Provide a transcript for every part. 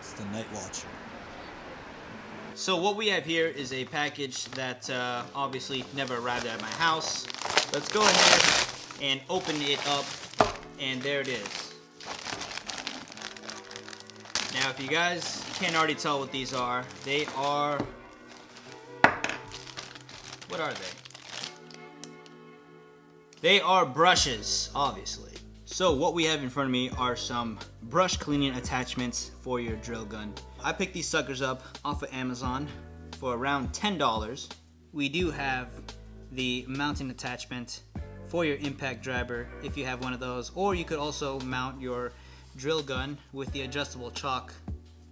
It's the Night Watcher. So what we have here is a package that obviously never arrived at my house. Let's go ahead and open it up, and there it is. Now if you guys can't already tell what these are, they are... What are they? They are brushes, obviously. So what we have in front of me are some brush cleaning attachments for your drill gun. I picked these suckers up off of Amazon for around $10. We do have the mounting attachment for your impact driver if you have one of those, or you could also mount your drill gun with the adjustable chalk.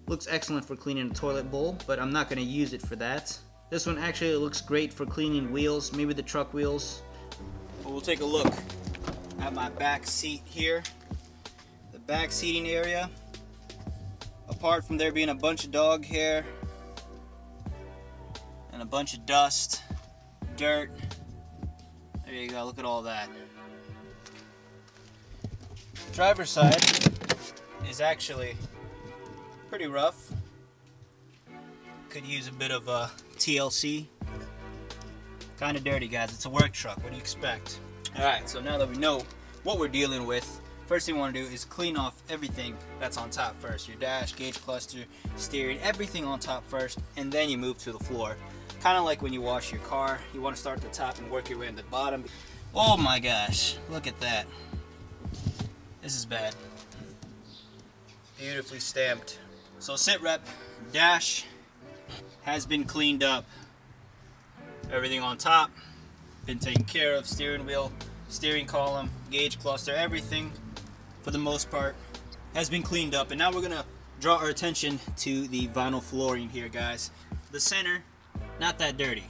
Looks excellent for cleaning a toilet bowl, but I'm not going to use it for that. This one actually looks great for cleaning wheels, maybe the truck wheels. But we'll take a look at my back seat here. The back seating area, apart from there being a bunch of dog hair and a bunch of dust, dirt, there you go, look at all that. Driver's side is actually pretty rough. Could use a bit of TLC. Kind of dirty, guys. It's a work truck. What do you expect? Alright, so now that we know what we're dealing with, first thing we want to do is clean off everything that's on top first. Your dash, gauge cluster, steering, everything on top first, and then you move to the floor. Kind of like when you wash your car. You want to start at the top and work your way to the bottom. Oh my gosh, look at that. This is bad. Beautifully stamped. So sit rep, dash has been cleaned up. Everything on top been taken care of. Steering wheel, steering column, gauge cluster, everything for the most part has been cleaned up. And now we're gonna draw our attention to the vinyl flooring here, guys. The center, not that dirty.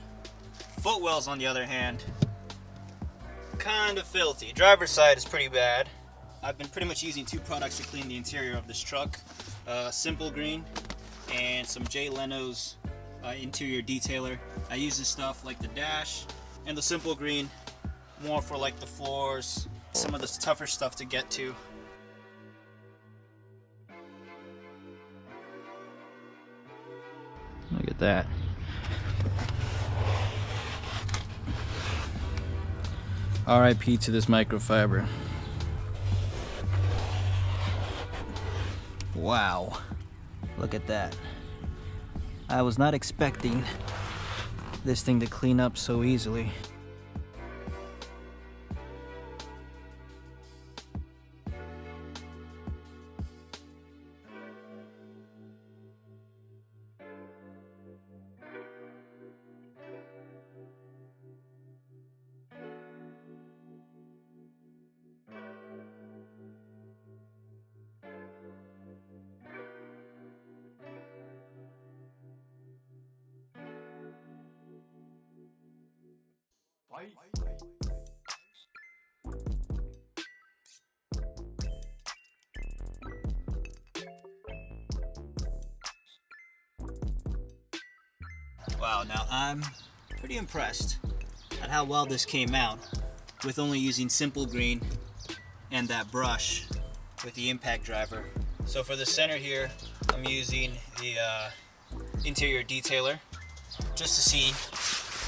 Footwells on the other hand, kind of filthy. Driver's side is pretty bad. I've been pretty much using two products to clean the interior of this truck. Simple Green and some Jay Leno's interior detailer. I use this stuff like the dash and the Simple Green more for like the floors, some of the tougher stuff to get to. Look at that. RIP to this microfiber. Wow, look at that. I was not expecting this thing to clean up so easily. Wow, now I'm pretty impressed at how well this came out with only using Simple Green and that brush with the impact driver. So for the center here, I'm using the interior detailer just to see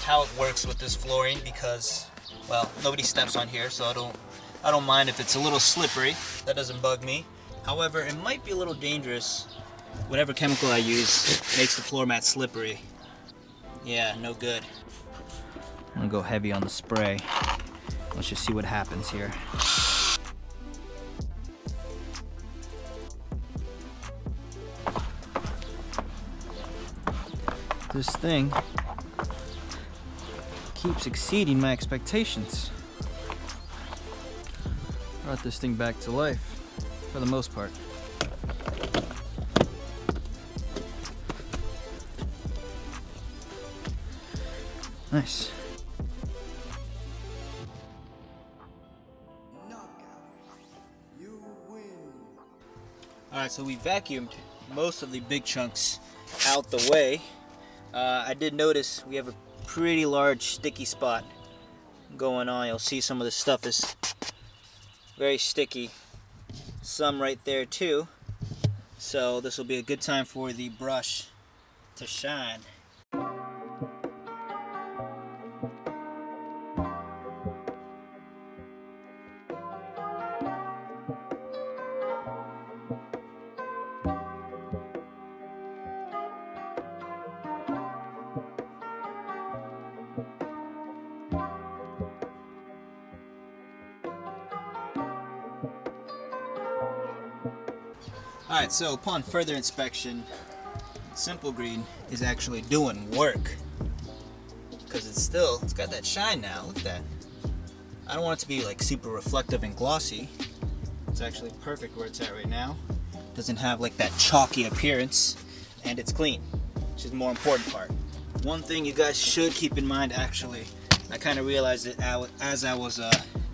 how it works with this flooring, because, well, nobody steps on here, so I don't mind if it's a little slippery. That doesn't bug me. However, it might be a little dangerous. Whatever chemical I use makes the floor mat slippery. Yeah, no good. I'm gonna go heavy on the spray. Let's just see what happens here. This thing keeps exceeding my expectations. Brought this thing back to life, for the most part. Nice. Alright, so we vacuumed most of the big chunks out the way. I did notice we have a pretty large sticky spot going on. You'll see some of the stuff is very sticky. Some right there too. So this will be a good time for the brush to shine. Alright, so upon further inspection, Simple Green is actually doing work. Because it's got that shine now. Look at that. I don't want it to be like super reflective and glossy. It's actually perfect where it's at right now. Doesn't have like that chalky appearance, and it's clean, which is the more important part. One thing you guys should keep in mind, actually, I kind of realized it as I was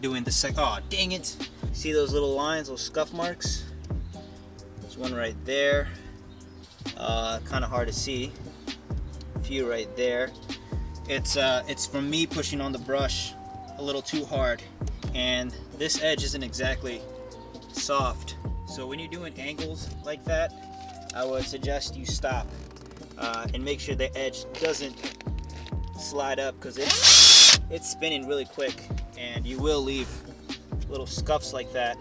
doing the oh dang it. See those little lines, those scuff marks? There's one right there. Kind of hard to see. A few right there. It's from me pushing on the brush a little too hard, and this edge isn't exactly soft. So when you're doing angles like that, I would suggest you stop and make sure the edge doesn't slide up, because it's spinning really quick and you will leave little scuffs like that.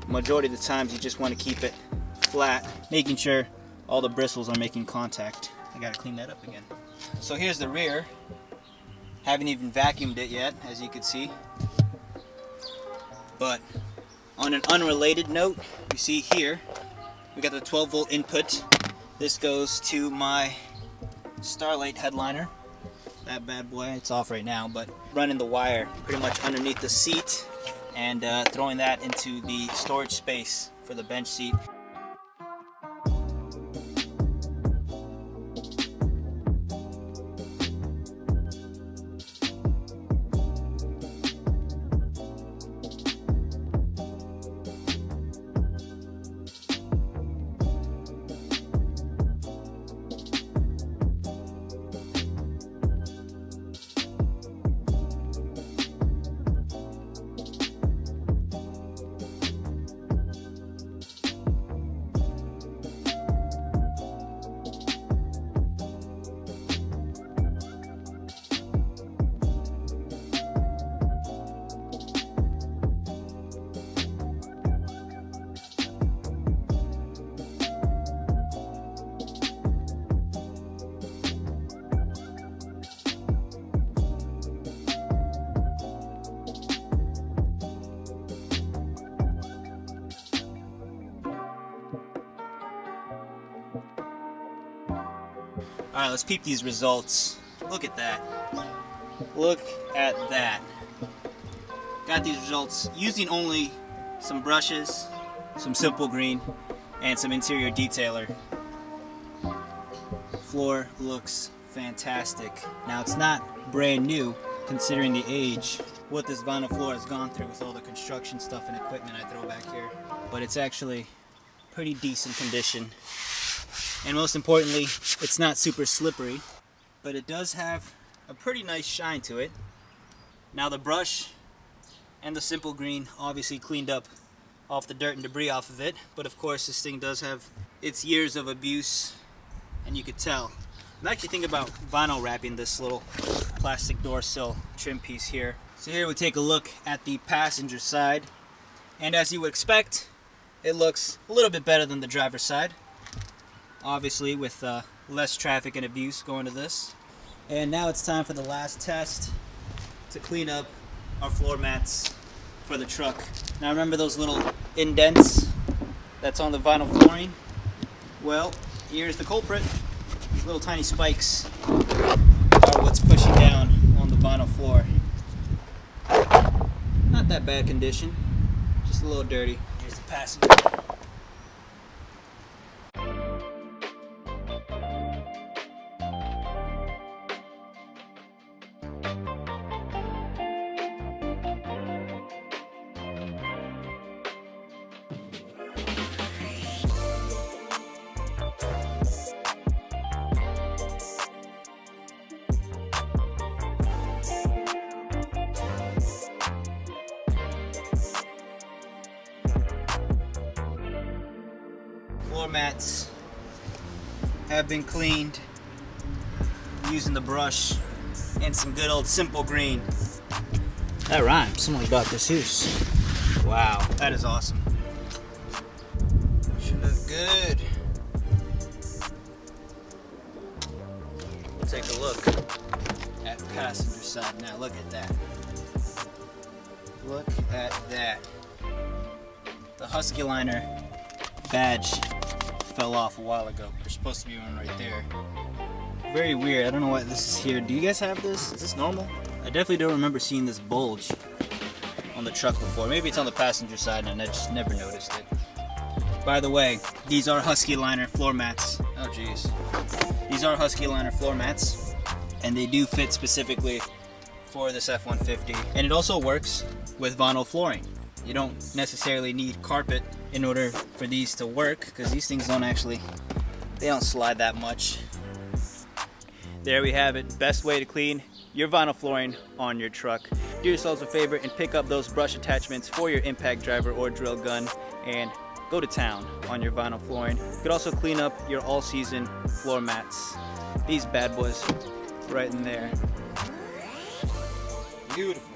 Majority of the times you just want to keep it flat, making sure all the bristles are making contact. I gotta clean that up again. So here's the rear. Haven't even vacuumed it yet, as you can see. But on an unrelated note, you see here, we got the 12-volt input. This goes to my Starlight headliner. That bad boy, it's off right now, but running the wire pretty much underneath the seat and throwing that into the storage space for the bench seat. Alright, let's peep these results. Look at that. Look at that. Got these results using only some brushes, some Simple Green, and some interior detailer. Floor looks fantastic. Now, it's not brand new considering the age, what this vinyl floor has gone through with all the construction stuff and equipment I throw back here. But it's actually pretty decent condition. And most importantly, it's not super slippery, but it does have a pretty nice shine to it. Now the brush and the Simple Green obviously cleaned up off the dirt and debris off of it, but of course this thing does have its years of abuse, and you could tell. I'm actually thinking about vinyl wrapping this little plastic door sill trim piece here. So here we take a look at the passenger side, and as you would expect, it looks a little bit better than the driver's side. Obviously with less traffic and abuse going to this. And now it's time for the last test to clean up our floor mats for the truck. Now remember those little indents that's on the vinyl flooring? Well, here's the culprit. These little tiny spikes are what's pushing down on the vinyl floor. Not that bad condition, just a little dirty. Here's the passenger. Floor mats have been cleaned using the brush and some good old simple green. That rhymes. Someone like Dr. Seuss. Wow, that is awesome. Should look good. We'll take a look at the passenger side now. Look at that. Look at that. The Husky Liner badge fell off a while ago. There's supposed to be one right there. Very weird. I don't know why this is here. Do you guys have this? Is this normal? I definitely don't remember seeing this bulge on the truck before. Maybe it's on the passenger side and I just never noticed it. By the way, these are Husky Liner floor mats. Oh jeez. These are Husky Liner floor mats and they do fit specifically for this F-150. And it also works with vinyl flooring. You don't necessarily need carpet in order for these to work because these things they don't slide that much. There we have it. Best way to clean your vinyl flooring on your truck. Do yourselves a favor and pick up those brush attachments for your impact driver or drill gun and go to town on your vinyl flooring. You could also clean up your all-season floor mats. These bad boys right in there. Beautiful.